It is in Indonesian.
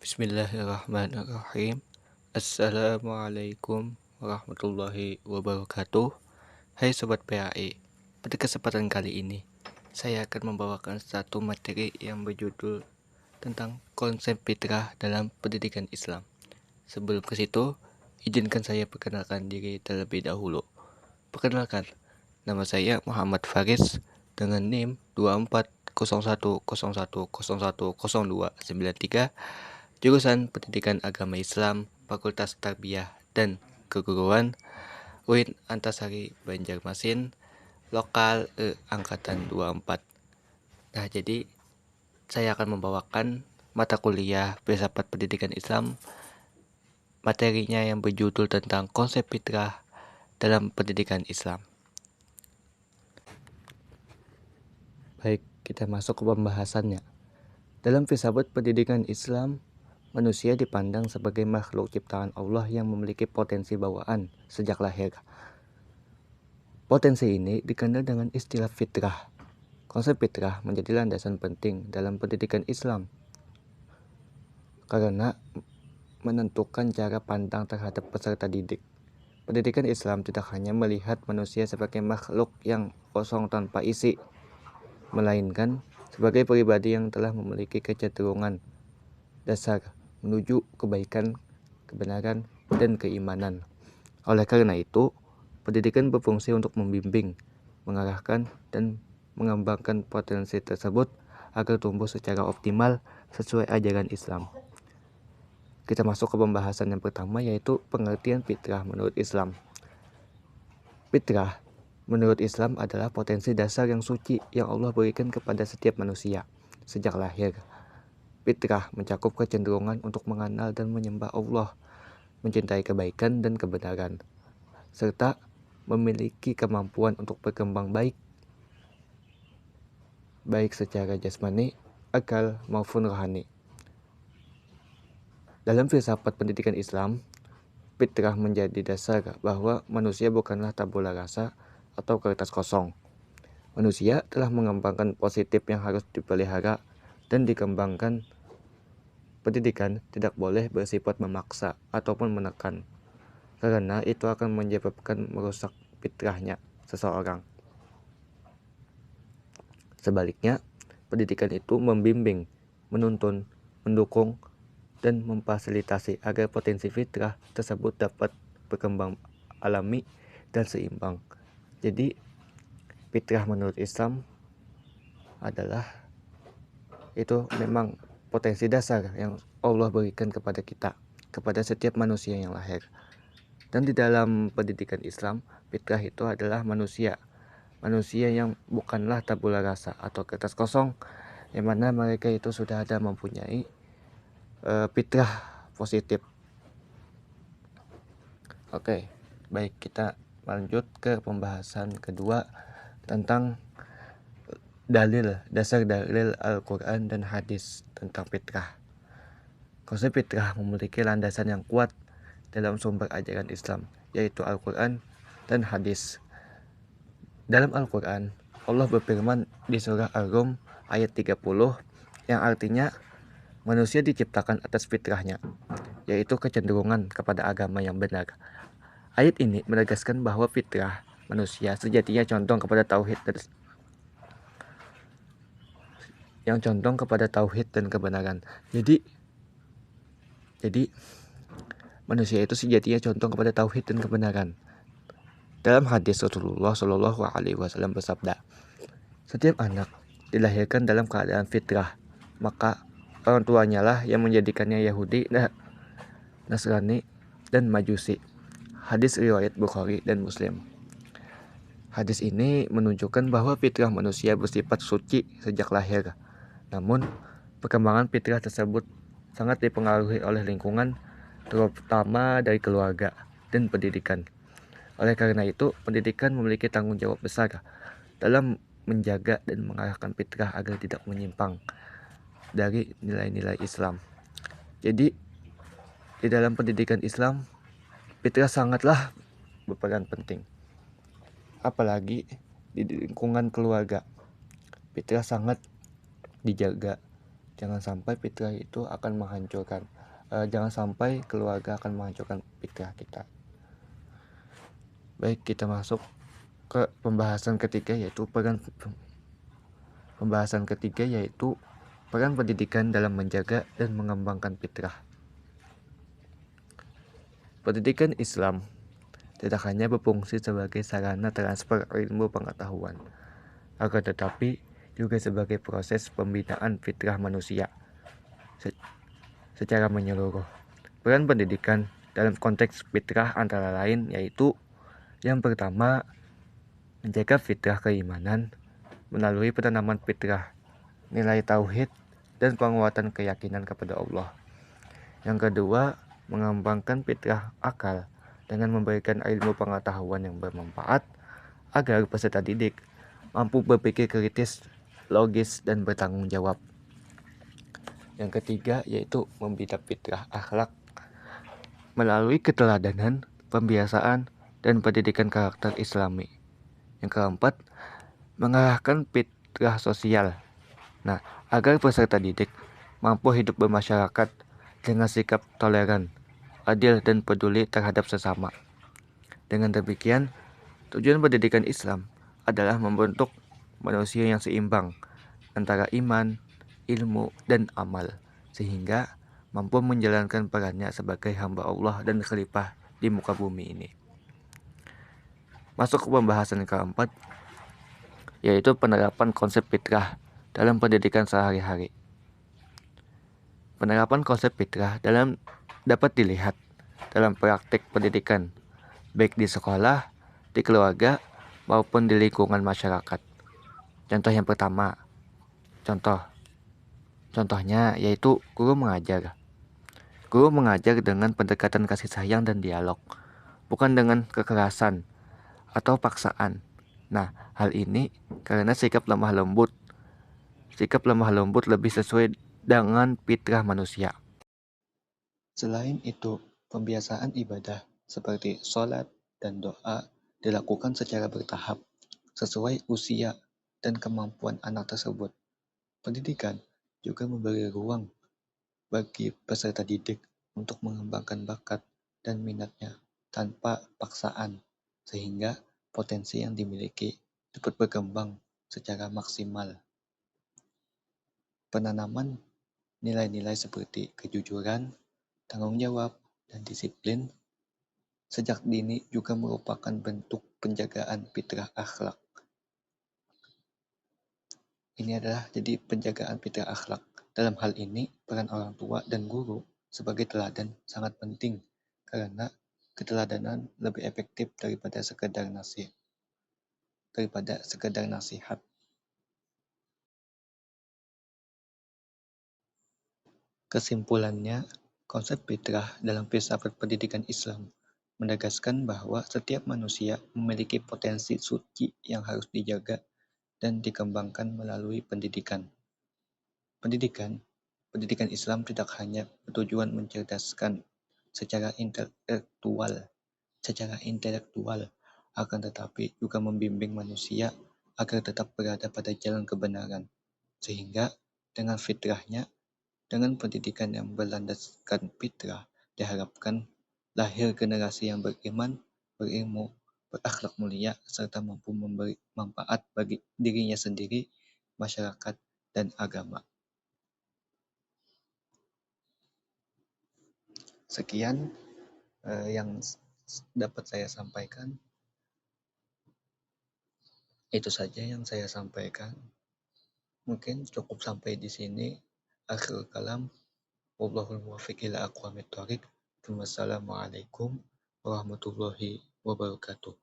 Bismillahirrahmanirrahim. Assalamualaikum warahmatullahi wabarakatuh. Hai Sobat PAI, pada kesempatan kali ini saya akan membawakan satu materi yang berjudul tentang konsep fitrah dalam pendidikan Islam. Sebelum ke situ, izinkan saya perkenalkan diri terlebih dahulu. Perkenalkan, nama saya Muhammad Faris dengan NIM 240101010293, jurusan Pendidikan Agama Islam, Fakultas Tarbiyah dan Keguruan, UIN Antasari Banjarmasin, lokal Angkatan 24. Nah, jadi saya akan membawakan mata kuliah Filsafat Pendidikan Islam, materinya yang berjudul tentang konsep fitrah dalam pendidikan Islam. Baik, kita masuk ke pembahasannya. Dalam filsafat pendidikan Islam, manusia dipandang sebagai makhluk ciptaan Allah yang memiliki potensi bawaan sejak lahir. Potensi ini dikenal dengan istilah fitrah. Konsep fitrah menjadi landasan penting dalam pendidikan Islam karena menentukan cara pandang terhadap peserta didik. Pendidikan Islam tidak hanya melihat manusia sebagai makhluk yang kosong tanpa isi, melainkan sebagai pribadi yang telah memiliki kecenderungan dasar menuju kebaikan, kebenaran, dan keimanan. Oleh karena itu, pendidikan berfungsi untuk membimbing, mengarahkan, dan mengembangkan potensi tersebut agar tumbuh secara optimal sesuai ajaran Islam. Kita masuk ke pembahasan yang pertama, yaitu pengertian fitrah menurut Islam. Fitrah menurut Islam adalah potensi dasar yang suci yang Allah berikan kepada setiap manusia sejak lahir. Fitrah mencakup kecenderungan untuk mengenal dan menyembah Allah, mencintai kebaikan dan kebenaran, serta memiliki kemampuan untuk berkembang baik secara jasmani, akal, maupun rohani. Dalam filsafat pendidikan Islam, fitrah menjadi dasar bahwa manusia bukanlah tabula rasa atau kertas kosong. Manusia telah mengembangkan positif yang harus dipelihara dan dikembangkan. Pendidikan tidak boleh bersifat memaksa ataupun menekan, karena itu akan menyebabkan merusak fitrahnya seseorang. Sebaliknya, pendidikan itu membimbing, menuntun, mendukung, dan memfasilitasi agar potensi fitrah tersebut dapat berkembang alami dan seimbang. Jadi, fitrah menurut Islam adalah itu memang potensi dasar yang Allah berikan kepada kita, kepada setiap manusia yang lahir. Dan di dalam pendidikan Islam, fitrah itu adalah manusia yang bukanlah tabula rasa atau kertas kosong, yang mana mereka itu sudah ada mempunyai fitrah positif. Oke, baik, kita lanjut ke pembahasan kedua tentang dasar dalil Al-Quran dan hadis tentang fitrah. Konsep fitrah memiliki landasan yang kuat dalam sumber ajaran Islam, yaitu Al-Quran dan hadis. Dalam Al-Quran, Allah berfirman di surah Ar-Rum ayat 30 yang artinya manusia diciptakan atas fitrahnya, yaitu kecenderungan kepada agama yang benar. Ayat ini menegaskan bahwa fitrah manusia sejatinya condong kepada tauhid dan kebenaran. Jadi manusia itu sejatinya condong kepada tauhid dan kebenaran. Dalam hadis Rasulullah Shallallahu Alaihi Wasallam bersabda, setiap anak dilahirkan dalam keadaan fitrah, maka orang tuanya lah yang menjadikannya Yahudi, Nasrani, dan Majusi. Hadis riwayat Bukhari dan Muslim. Hadis ini menunjukkan bahwa fitrah manusia bersifat suci sejak lahir. Namun, perkembangan fitrah tersebut sangat dipengaruhi oleh lingkungan, terutama dari keluarga dan pendidikan. Oleh karena itu, pendidikan memiliki tanggung jawab besar dalam menjaga dan mengarahkan fitrah agar tidak menyimpang dari nilai-nilai Islam. Jadi, di dalam pendidikan Islam, fitrah sangatlah berperan penting. Apalagi di lingkungan keluarga, fitrah sangat dijaga, Jangan sampai fitrah itu akan menghancurkan. Jangan sampai keluarga akan menghancurkan fitrah kita. Baik, kita masuk ke pembahasan ketiga yaitu peran pendidikan dalam menjaga dan mengembangkan fitrah. Pendidikan Islam tidak hanya berfungsi sebagai sarana transfer ilmu pengetahuan, akan tetapi juga sebagai proses pembinaan fitrah manusia secara menyeluruh. Peran pendidikan dalam konteks fitrah antara lain yaitu yang pertama, menjaga fitrah keimanan melalui penanaman fitrah, nilai tauhid, dan penguatan keyakinan kepada Allah. Yang kedua, mengembangkan fitrah akal dengan memberikan ilmu pengetahuan yang bermanfaat agar peserta didik mampu berpikir kritis, logis, dan bertanggung jawab. Yang ketiga yaitu membina fitrah akhlak melalui keteladanan, pembiasaan, dan pendidikan karakter Islami. Yang keempat, mengarahkan fitrah sosial. Nah, agar peserta didik mampu hidup bermasyarakat dengan sikap toleran, adil, dan peduli terhadap sesama. Dengan demikian, tujuan pendidikan Islam adalah membentuk manusia yang seimbang antara iman, ilmu, dan amal, sehingga mampu menjalankan perannya sebagai hamba Allah dan khalifah di muka bumi ini. Masuk ke pembahasan keempat, yaitu penerapan konsep fitrah dalam pendidikan sehari-hari. Penerapan konsep fitrah dapat dilihat dalam praktik pendidikan, baik di sekolah, di keluarga, maupun di lingkungan masyarakat. Contoh yang pertama, contohnya yaitu guru mengajar. Guru mengajar dengan pendekatan kasih sayang dan dialog, bukan dengan kekerasan atau paksaan. Nah, hal ini karena sikap lemah lembut lebih sesuai dengan fitrah manusia. Selain itu, pembiasaan ibadah seperti sholat dan doa dilakukan secara bertahap, sesuai usia dan kemampuan anak tersebut. Pendidikan juga memberi ruang bagi peserta didik untuk mengembangkan bakat dan minatnya tanpa paksaan, sehingga potensi yang dimiliki dapat berkembang secara maksimal. Penanaman nilai-nilai seperti kejujuran, tanggung jawab, dan disiplin sejak dini juga merupakan bentuk penjagaan fitrah akhlak. Ini adalah jadi penjagaan fitrah akhlak. Dalam hal ini, peran orang tua dan guru sebagai teladan sangat penting karena keteladanan lebih efektif daripada sekedar nasihat. Kesimpulannya, konsep fitrah dalam filsafat pendidikan Islam menegaskan bahwa setiap manusia memiliki potensi suci yang harus dijaga dan dikembangkan melalui pendidikan. Pendidikan Islam tidak hanya bertujuan mencerdaskan secara intelektual, akan tetapi juga membimbing manusia agar tetap berada pada jalan kebenaran, sehingga dengan fitrahnya, dengan pendidikan yang berlandaskan fitrah, diharapkan lahir generasi yang beriman, berilmu, berakhlak mulia, serta mampu memberi manfaat bagi dirinya sendiri, masyarakat, dan agama. Sekian yang dapat saya sampaikan. Itu saja yang saya sampaikan. Mungkin cukup sampai di sini. Akhirul kalam. Wallahul muwaffiq ila aqwamit thoriq. Wassalamualaikum warahmatullahi wabarakatuh.